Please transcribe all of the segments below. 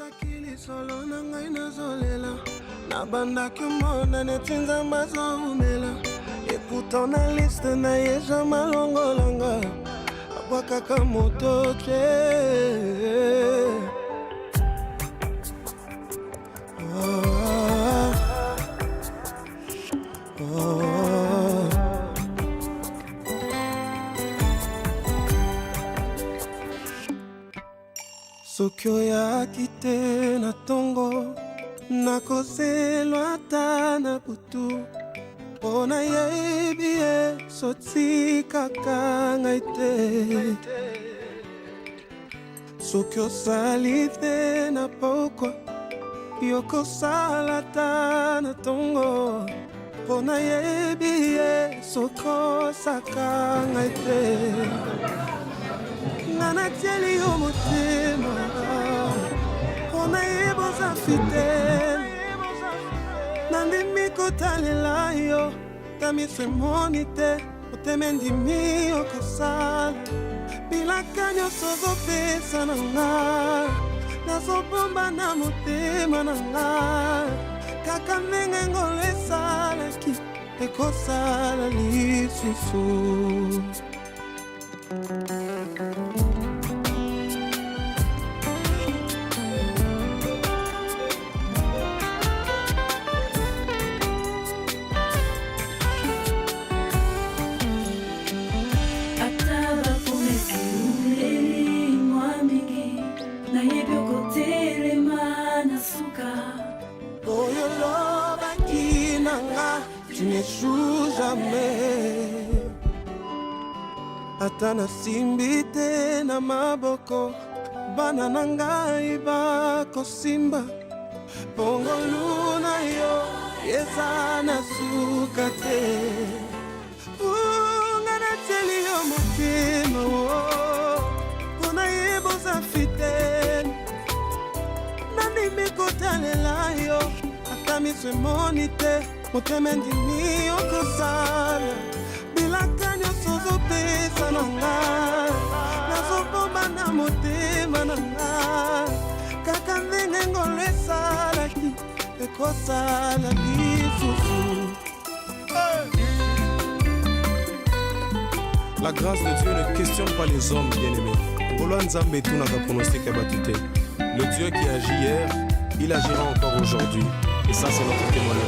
Nakutaki solo na ngai nazolela nabandaki mona netinza mazoumela ekuta na liste na yeja malongolanga abwakaka moto te soki oyaki te na tongo nakozelwa ata na butu mpo nayebi ye sotikaka ngai te soki osali te na pokwa yokosala ata na tongo mpo nayebi ye sokosaka ngai te natieli yo motema mpona yeboza fidele nandimi kotalela yo tamiso emoni te motema endimi okosala bilaka nyonso ozopesa na nga nazobomba na motema na nga kaka ndenge ngolo esalaki ekosala lisusu tu n'échoues jamais ata nasimbi te na maboko bana na ngai bakosimba pongolu na yo eza na suka te nga natieli yo motema mpona yeboza fidele nandimi kotalela yo ata miso emoni te motema endimi okosala bilaka nyonso ozopesa na nga nazobomba na motema na nga kaka ndenge ngolo esalaki ekosala lisusu. La grâce de Dieu ne questionne pas les hommes bien-aimés. Oloan Nzambe tunaka pronostic batute. Le Dieu qui agit hier, il agira encore aujourd'hui. Et ça, c'est notre témoignage.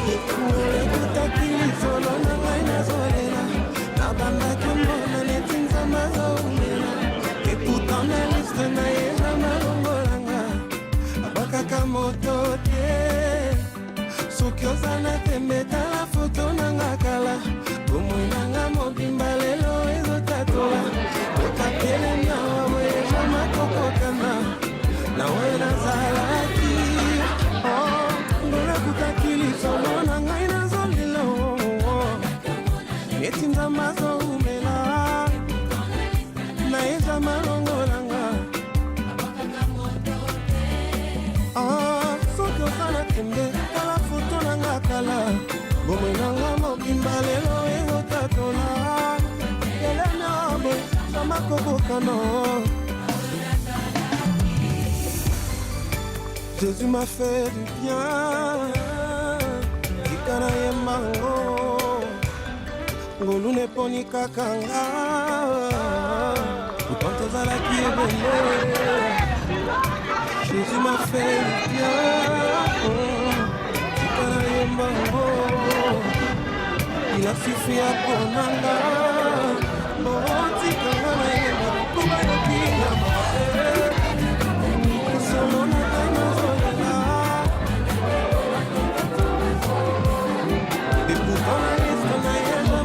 Etinza mazoumela naeza malongolanga soki osala tembe tala foto nanga kala bomoi nanga mobimba lelo ezotatola elenabo sama kokokano. Jésus m'a fait du bien kikana yemango ngolu neponi kakanga utanto zalaki ebele Jésus m'a fait du bien tikana yembango il a suffi à ponanga botikanga na yemba kubayokinga solona kainozolela et pourtant la liste na yemba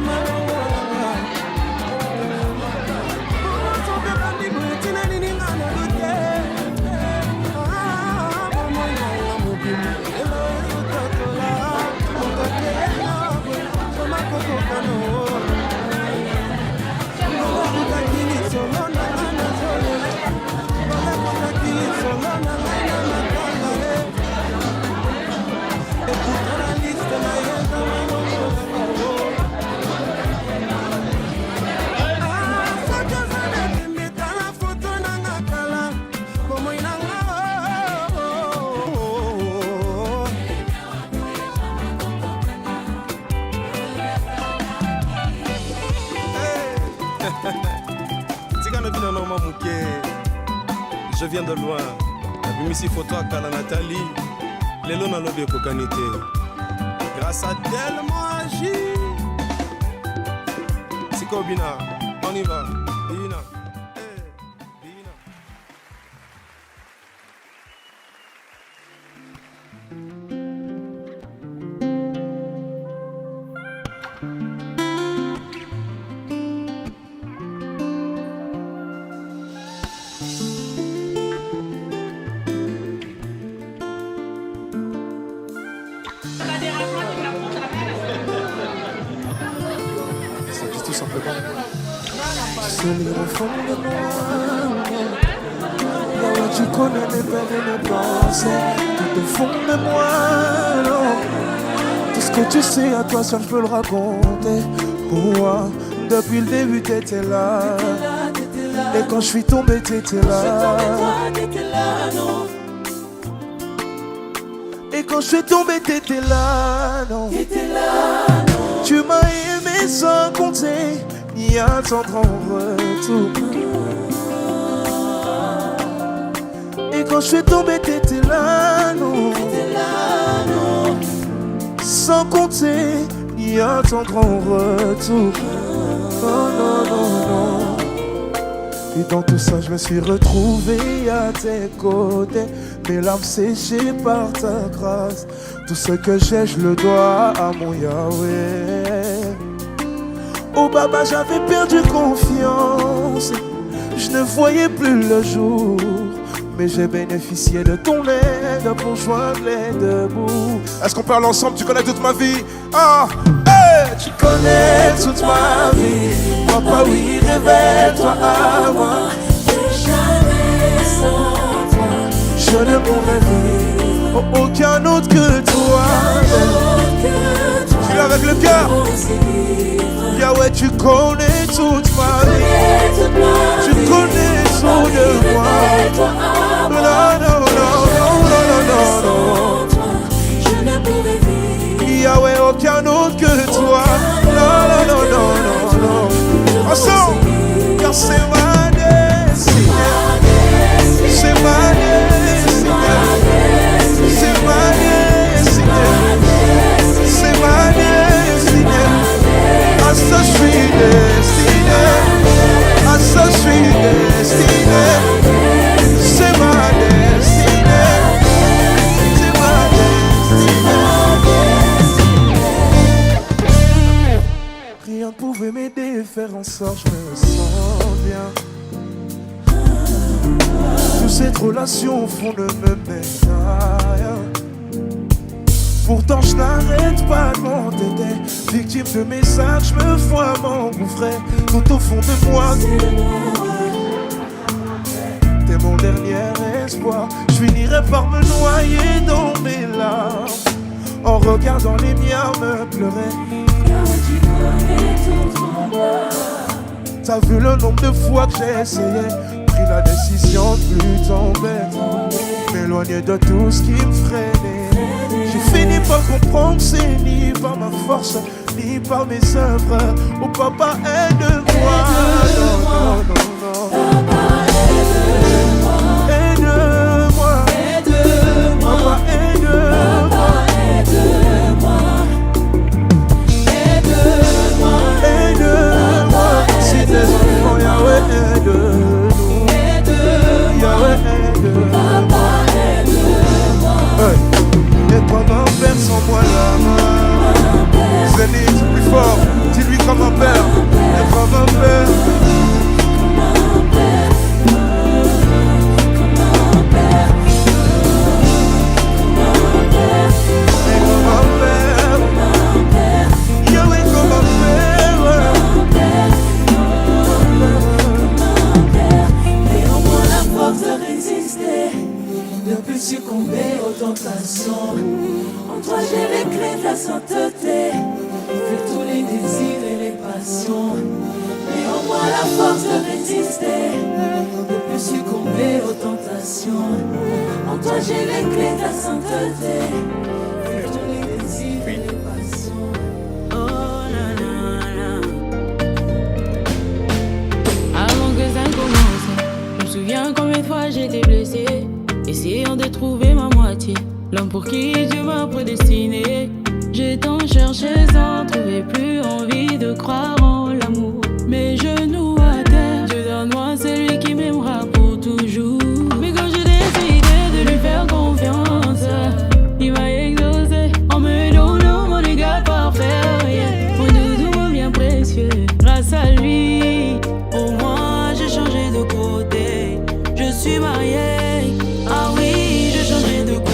vient de loin. Abimisi photo à Kala Nathalie. Lelo na lobe kokanite. Grâce à tellement agi. Siko Bina, on y va. Bina. Bina. Celui au fond de moi, là tu connais mes peines et mes pensées, tout au fond de moi, non. Tout ce que tu sais à toi, seul je peux le raconter. Moi, depuis le début t'étais là, et quand je suis tombé t'étais là. Et quand je suis tombé t'étais là, non. Tu m'as aimé sans compter, ni attendre en retour. Et quand je suis tombé, t'étais là, non. Sans compter, ni attendre en retour. Oh non, non, non. Et dans tout ça, je me suis retrouvé à tes côtés. Mes larmes séchées par ta grâce. Tout ce que j'ai, je le dois à mon Yahweh. Oh Baba, j'avais perdu confiance. Je ne voyais plus le jour. Mais j'ai bénéficié de ton aide pour joindre les deux bouts. Est-ce qu'on parle ensemble? Tu connais toute ma vie? Ah, hey, tu connais toute ma vie. Papa, oui, révèle-toi à moi. Jamais sans toi, je ne pourrais vivre aucun autre que toi. Tu l'as avec le cœur. Yahweh, tu connais toute ma vie. Tu connais tout de moi. Non, non, non, non, non, non, non. Je ne pourrais vivre. Yahweh, aucun autre que toi. Non, non, non, non, non, non. Ensemble, car c'est ma destinée. C'est ma destinée. C'est ma destinée. C'est ma destinée. À ça je suis destiné. À ça je suis destiné. C'est ma destinée. C'est ma destinée. Rien ne pouvait m'aider, faire en sorte je me sens bien. Toutes cette relation au fond de me médaille. Pourtant je n'arrête pas de m'entêter. Victime de messages, je me vois m'engouffrer. Tout au fond de moi, t'es mon dernier espoir. Je finirai par me noyer dans mes larmes en regardant les miens me pleurer. T'as vu le nombre de fois que j'ai essayé, pris la décision de plus tomber, m'éloigner de tout ce qui me freinait. J'ai fini par comprendre que c'est ni par ma force, ni par mes œuvres. Oh papa, aide-moi. Non, non, non, non. Aide-moi. Aide-moi. Papa, aide-moi. Aide-moi. Aide-moi. Si tes enfants, Yahweh, aide-nous. Yahweh, aide-moi. Et toi mon père sans moi là. Zénith, plus fort, dis-lui comme un père. Et comme un père. Et comme un père. Yahweh comme un père. Néanmoins la force de résister, de plus succomber aux tentations. En toi j'ai les clés de la sainteté, fuir tous les désirs et les passions. Néanmoins la force de résister, de plus succomber aux tentations. En toi j'ai les clés de la sainteté, fuir tous les désirs et les passions. Oh la la la. Avant que ça commence, je me souviens combien de fois là j'étais blessée, essayant de trouver ma moitié, l'homme pour qui Dieu m'a prédestiné. J'ai tant cherché sans trouver, plus envie de croire en l'amour. Mes genoux à terre, Dieu donne-moi celui qui m'aimera pour toujours. Mais quand j'ai décidé de lui faire confiance, il m'a exaucé en me donnant mon égard parfait, yeah. Mon doudou, mon bien précieux, grâce à lui, au moins j'ai changé de côté. Je suis mariée, ah oui, j'ai changé de côté.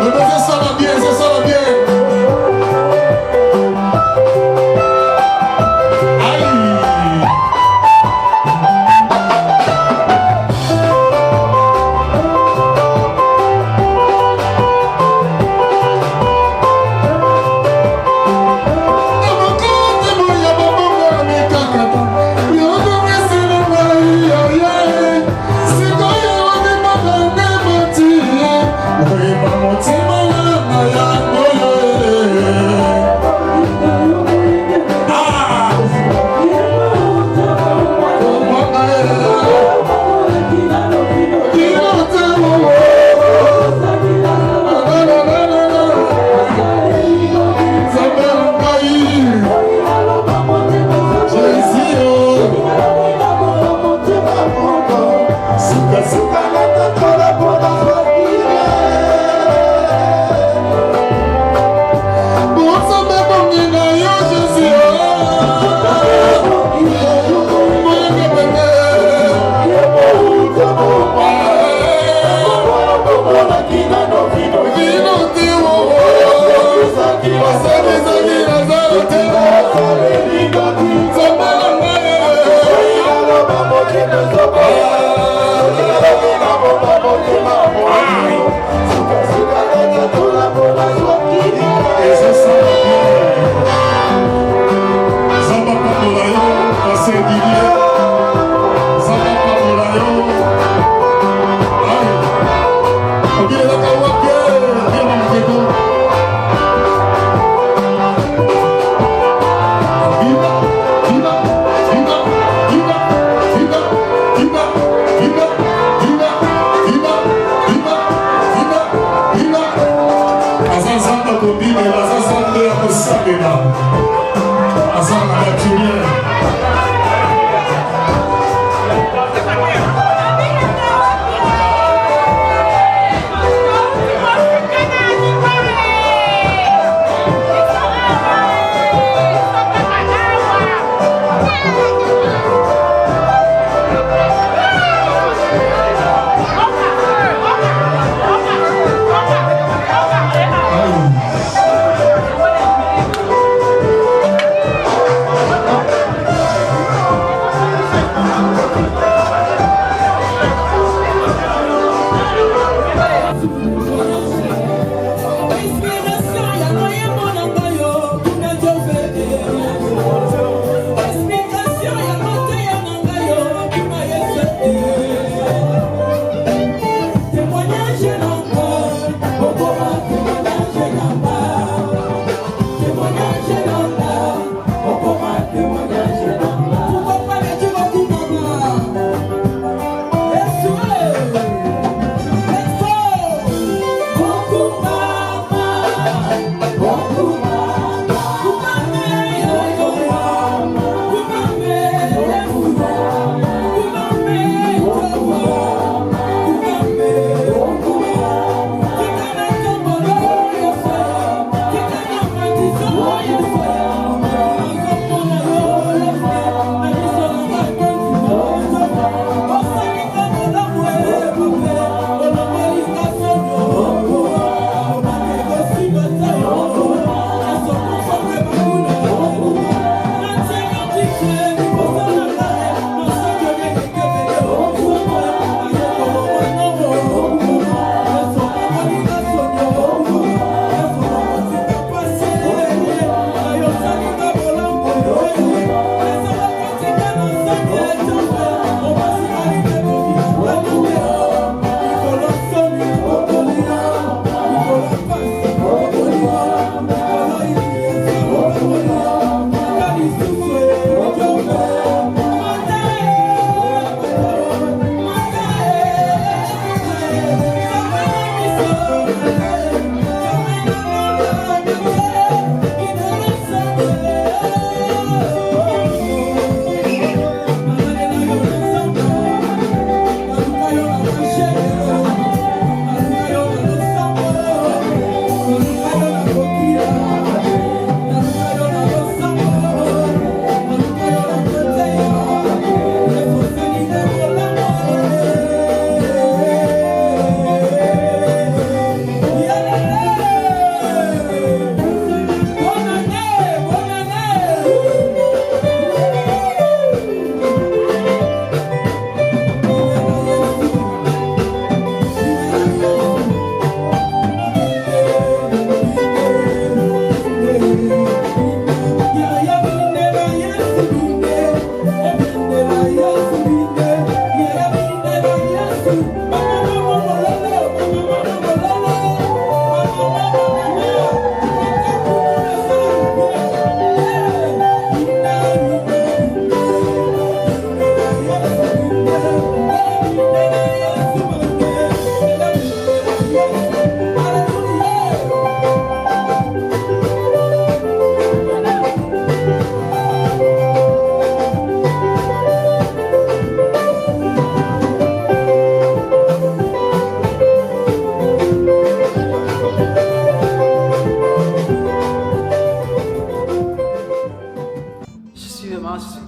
Le baiser ça va bien, ça va bien.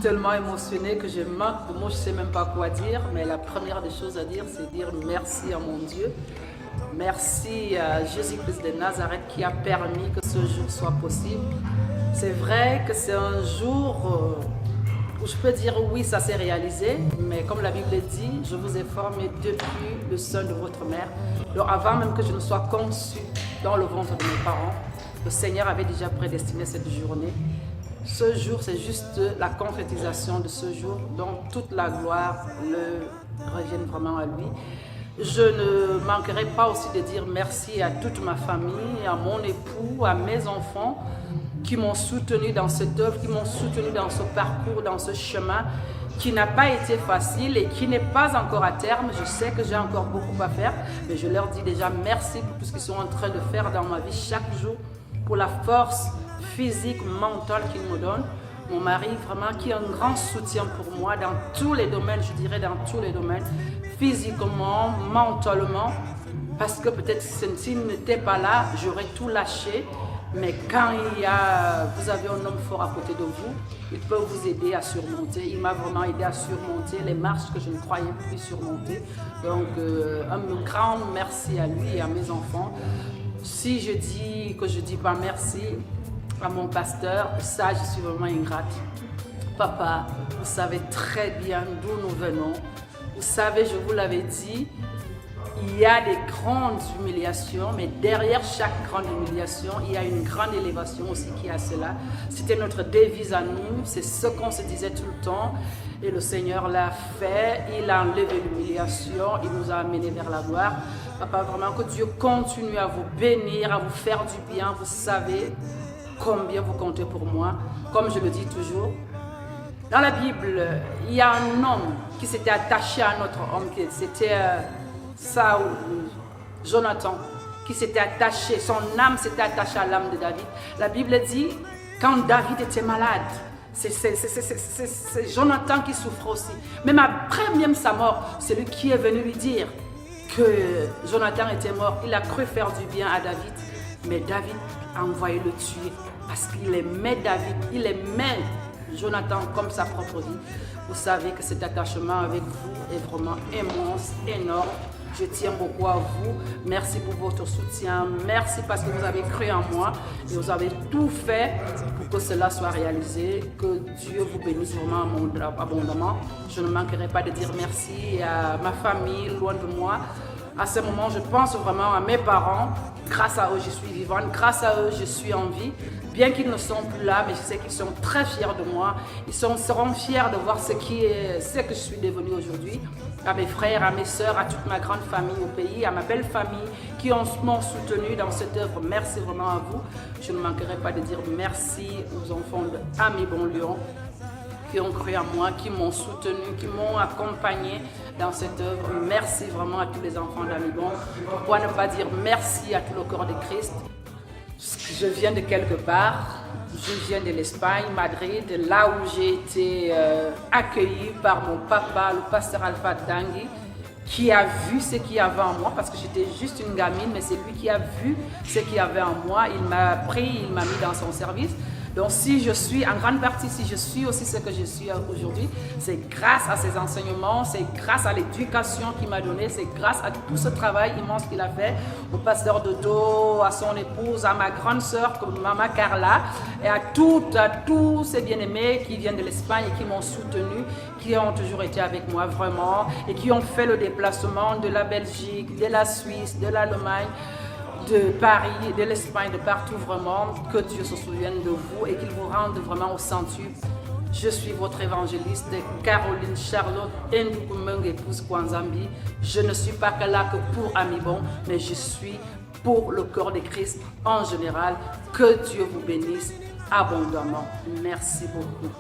tellement émotionnée que je manque de mots, je ne sais même pas quoi dire, mais la première des choses à dire, c'est dire merci à mon Dieu. Merci à Jésus-Christ de Nazareth qui a permis que ce jour soit possible. C'est vrai que c'est un jour où je peux dire oui, ça s'est réalisé, mais comme la Bible dit, je vous ai formé depuis le sein de votre mère. Donc avant même que je ne sois conçue dans le ventre de mes parents, le Seigneur avait déjà prédestiné cette journée. Ce jour, c'est juste la concrétisation de ce jour, donc toute la gloire revient vraiment à lui. Je ne manquerai pas aussi de dire merci à toute ma famille, à mon époux, à mes enfants qui m'ont soutenu dans cette œuvre, qui m'ont soutenu dans ce parcours, dans ce chemin qui n'a pas été facile et qui n'est pas encore à terme. Je sais que j'ai encore beaucoup à faire, mais je leur dis déjà merci pour tout ce qu'ils sont en train de faire dans ma vie chaque jour, pour la force physique, mentale qu'ils me donnent. Mon mari, vraiment, qui est un grand soutien pour moi dans tous les domaines, je dirais dans tous les domaines, physiquement, mentalement, parce que peut-être s'il n'était pas là, j'aurais tout lâché. Mais quand vous avez un homme fort à côté de vous, il peut vous aider à surmonter. Il m'a vraiment aidé à surmonter les marches que je ne croyais plus surmonter. Donc, un grand merci à lui et à mes enfants. Si je dis que je ne dis pas merci à mon pasteur, ça, je suis vraiment ingrate. Papa, vous savez très bien d'où nous venons. Vous savez, je vous l'avais dit, il y a des grandes humiliations, mais derrière chaque grande humiliation, il y a une grande élévation aussi qui est à cela. C'était notre devise à nous, c'est ce qu'on se disait tout le temps. Et le Seigneur l'a fait, il a enlevé l'humiliation, il nous a amenés vers la gloire. Papa, vraiment que Dieu continue à vous bénir, à vous faire du bien. Vous savez combien vous comptez pour moi. Comme je le dis toujours, dans la Bible, il y a un homme qui s'était attaché à notre homme, c'était Saoul, Jonathan, qui s'était attaché, son âme s'était attachée à l'âme de David. La Bible dit, quand David était malade, c'est Jonathan qui souffre aussi. Même après même sa mort, c'est lui qui est venu lui dire que Jonathan était mort. Il a cru faire du bien à David, mais David a envoyé le tuer parce qu'il aimait David, il aimait Jonathan comme sa propre vie. Vous savez que cet attachement avec vous est vraiment immense, énorme. Je tiens beaucoup à vous. Merci pour votre soutien. Merci parce que vous avez cru en moi et vous avez tout fait pour que cela soit réalisé. Que Dieu vous bénisse vraiment abondamment. Je ne manquerai pas de dire merci à ma famille, loin de moi. À ce moment, je pense vraiment à mes parents. Grâce à eux, je suis vivante. Grâce à eux, je suis en vie. Bien qu'ils ne sont plus là, mais je sais qu'ils sont très fiers de moi. Ils seront fiers de voir ce que je suis devenue aujourd'hui. À mes frères, à mes sœurs, à toute ma grande famille au pays, à ma belle famille qui m'ont soutenu dans cette œuvre. Merci vraiment à vous. Je ne manquerai pas de dire merci aux enfants de Ami Bon Lion qui ont cru en moi, qui m'ont soutenu, qui m'ont accompagné dans cette œuvre. Merci vraiment à tous les enfants d'Ami Bon. Pourquoi ne pas dire merci à tout le corps de Christ? Je viens de quelque part, je viens de l'Espagne, Madrid, là où j'ai été accueillie par mon papa, le pasteur Alpha Dangui, qui a vu ce qu'il y avait en moi, parce que j'étais juste une gamine, mais c'est lui qui a vu ce qu'il y avait en moi. Il m'a pris, il m'a mis dans son service. Donc si je suis, en grande partie, si je suis aussi ce que je suis aujourd'hui, c'est grâce à ses enseignements, c'est grâce à l'éducation qu'il m'a donnée, c'est grâce à tout ce travail immense qu'il a fait, au pasteur Dodo, à son épouse, à ma grande sœur, Maman Carla, et à tous ces bien-aimés qui viennent de l'Espagne et qui m'ont soutenu, qui ont toujours été avec moi vraiment, et qui ont fait le déplacement de la Belgique, de la Suisse, de l'Allemagne, de Paris, de l'Espagne, de partout vraiment, que Dieu se souvienne de vous et qu'il vous rende vraiment au centuple. Je suis votre évangéliste, Caroline Charlotte Ndoukoumeng, épouse Kwanzambi. Je ne suis pas là que pour Ami Bon, mais je suis pour le corps de Christ en général. Que Dieu vous bénisse abondamment. Merci beaucoup.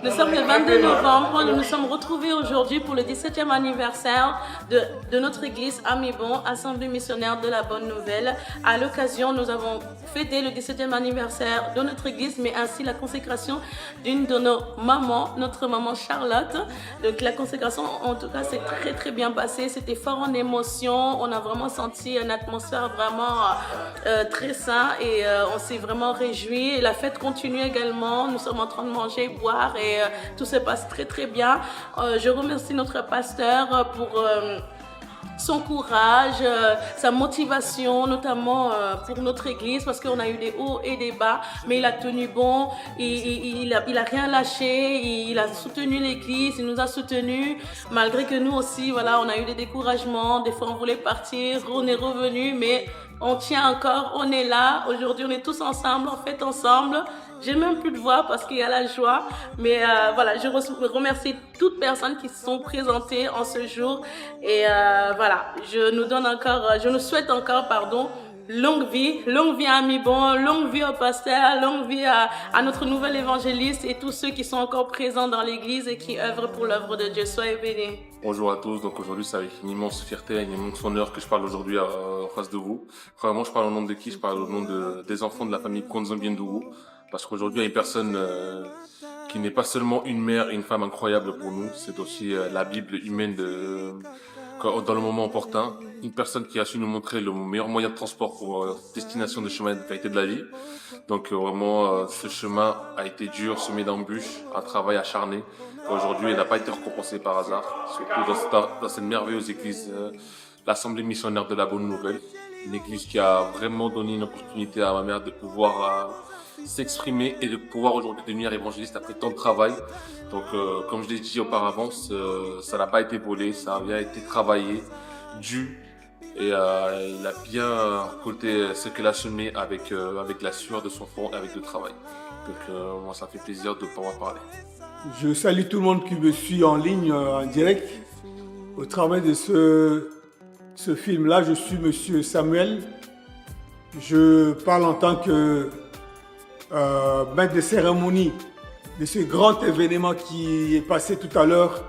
Nous sommes le 22 novembre, nous nous sommes retrouvés aujourd'hui pour le 17e anniversaire de notre église Ami Bon, Assemblée missionnaire de la Bonne Nouvelle. À l'occasion, nous avons fêter le 17e anniversaire de notre église, mais ainsi la consécration d'une de nos mamans, notre maman Charlotte. Donc la consécration, en tout cas, s'est très très bien passée. C'était fort en émotion. On a vraiment senti une atmosphère vraiment très sain et on s'est vraiment réjouis. La fête continue également. Nous sommes en train de manger, boire et tout se passe très très bien. Je remercie notre pasteur pour son courage, sa motivation, notamment pour notre église, parce qu'on a eu des hauts et des bas, mais il a tenu bon, il a rien lâché, il a soutenu l'église, il nous a soutenus, malgré que nous aussi, voilà, on a eu des découragements, des fois on voulait partir, on est revenu, mais on tient encore, on est là, aujourd'hui on est tous ensemble, on fête ensemble. J'ai même plus de voix parce qu'il y a la joie, mais voilà, je remercie toutes personnes qui se sont présentées en ce jour et voilà, je nous souhaite encore, longue vie à Amibon, longue vie au pasteur, longue vie à notre nouvel évangéliste et tous ceux qui sont encore présents dans l'église et qui œuvrent pour l'œuvre de Dieu. Soyez bénis. Bonjour à tous, donc aujourd'hui c'est avec une immense fierté, une immense honneur que je parle aujourd'hui en face de vous. Vraiment, je parle au nom de qui? Je parle au nom des enfants de la famille Konzombiendougou. Parce qu'aujourd'hui, il y a une personne qui n'est pas seulement une mère et une femme incroyable pour nous, c'est aussi la Bible humaine dans le moment opportun. Une personne qui a su nous montrer le meilleur moyen de transport pour destination de chemin de qualité de la vie. Donc vraiment, ce chemin a été dur, semé d'embûches, un travail acharné. Aujourd'hui, il n'a pas été récompensé par hasard, surtout dans cette merveilleuse église, l'Assemblée missionnaire de la Bonne Nouvelle. Une église qui a vraiment donné une opportunité à ma mère de pouvoir s'exprimer et de pouvoir aujourd'hui devenir évangéliste après tant de travail. Donc comme je l'ai dit auparavant, ça n'a pas été volé, ça a bien été travaillé, dû, et il a bien récolté ce qu'elle a semé avec la sueur de son front et avec le travail. Donc moi ça fait plaisir de pouvoir parler. Je salue tout le monde qui me suit en ligne, en direct. Au travers de ce film-là, je suis Monsieur Samuel. Je parle en tant que maître de cérémonie de ce grand événement qui est passé tout à l'heure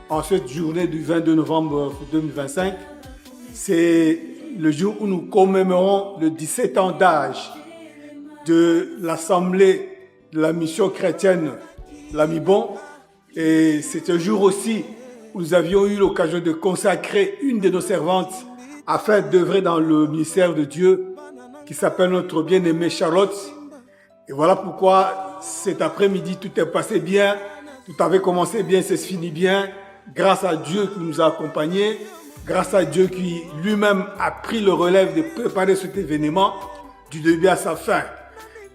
en cette journée du 22 novembre 2025. C'est le jour où nous commémorons le 17 ans d'âge de l'Assemblée de la mission chrétienne l'Amibon. Et c'est un jour aussi où nous avions eu l'occasion de consacrer une de nos servantes afin d'œuvrer dans le ministère de Dieu qui s'appelle notre bien-aimée Charlotte. Et voilà pourquoi cet après-midi, tout est passé bien, tout avait commencé bien, c'est fini bien, grâce à Dieu qui nous a accompagnés, grâce à Dieu qui lui-même a pris le relève de préparer cet événement du début à sa fin.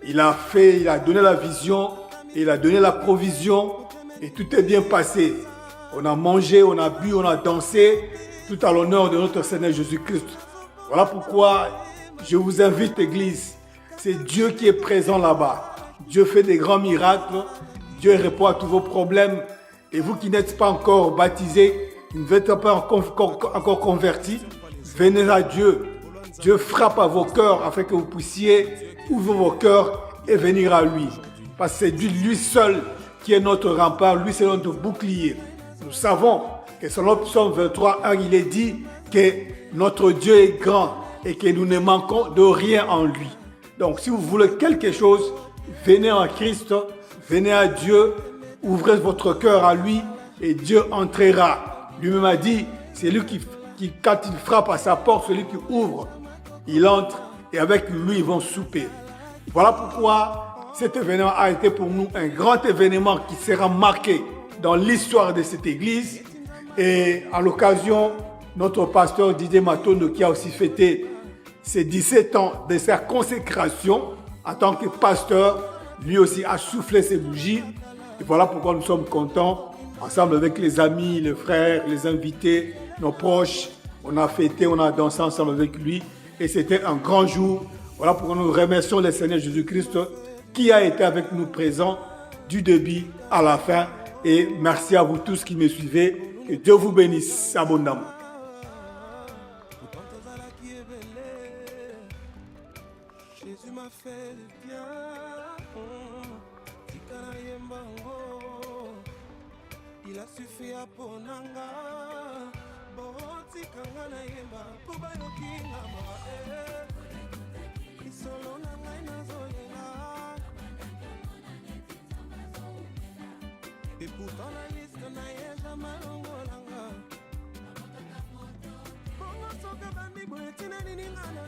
Il a donné la vision, il a donné la provision et tout est bien passé. On a mangé, on a bu, on a dansé, tout à l'honneur de notre Seigneur Jésus-Christ. Voilà pourquoi je vous invite, Église. C'est Dieu qui est présent là-bas. Dieu fait des grands miracles. Dieu répond à tous vos problèmes. Et vous qui n'êtes pas encore baptisés, qui ne êtes pas encore convertis, venez à Dieu. Dieu frappe à vos cœurs afin que vous puissiez ouvrir vos cœurs et venir à lui. Parce que c'est lui seul qui est notre rempart. Lui, c'est notre bouclier. Nous savons que selon Psaume 23, il est dit que notre Dieu est grand et que nous ne manquons de rien en lui. Donc, si vous voulez quelque chose, venez en Christ, venez à Dieu, ouvrez votre cœur à lui et Dieu entrera. Lui-même a dit, c'est lui qui, quand il frappe à sa porte, celui qui ouvre, il entre et avec lui, ils vont souper. Voilà pourquoi cet événement a été pour nous un grand événement qui sera marqué dans l'histoire de cette église. Et à l'occasion, notre pasteur Didier Matondo, qui a aussi fêté ses 17 ans de sa consécration en tant que pasteur, lui aussi a soufflé ses bougies. Et voilà pourquoi nous sommes contents, ensemble avec les amis, les frères, les invités, nos proches. On a fêté, on a dansé ensemble avec lui. Et c'était un grand jour. Voilà pourquoi nous remercions le Seigneur Jésus-Christ qui a été avec nous présent du début à la fin. Et merci à vous tous qui me suivez. Que Dieu vous bénisse abondamment. Jésus m'a fait du bien. Il a suffi à Ponanga. Botikanga na yemba. Kubayo kinga ma. Isolo na buton na liste na ye jamalongolanga bongo soka bandi boye tina nini nga na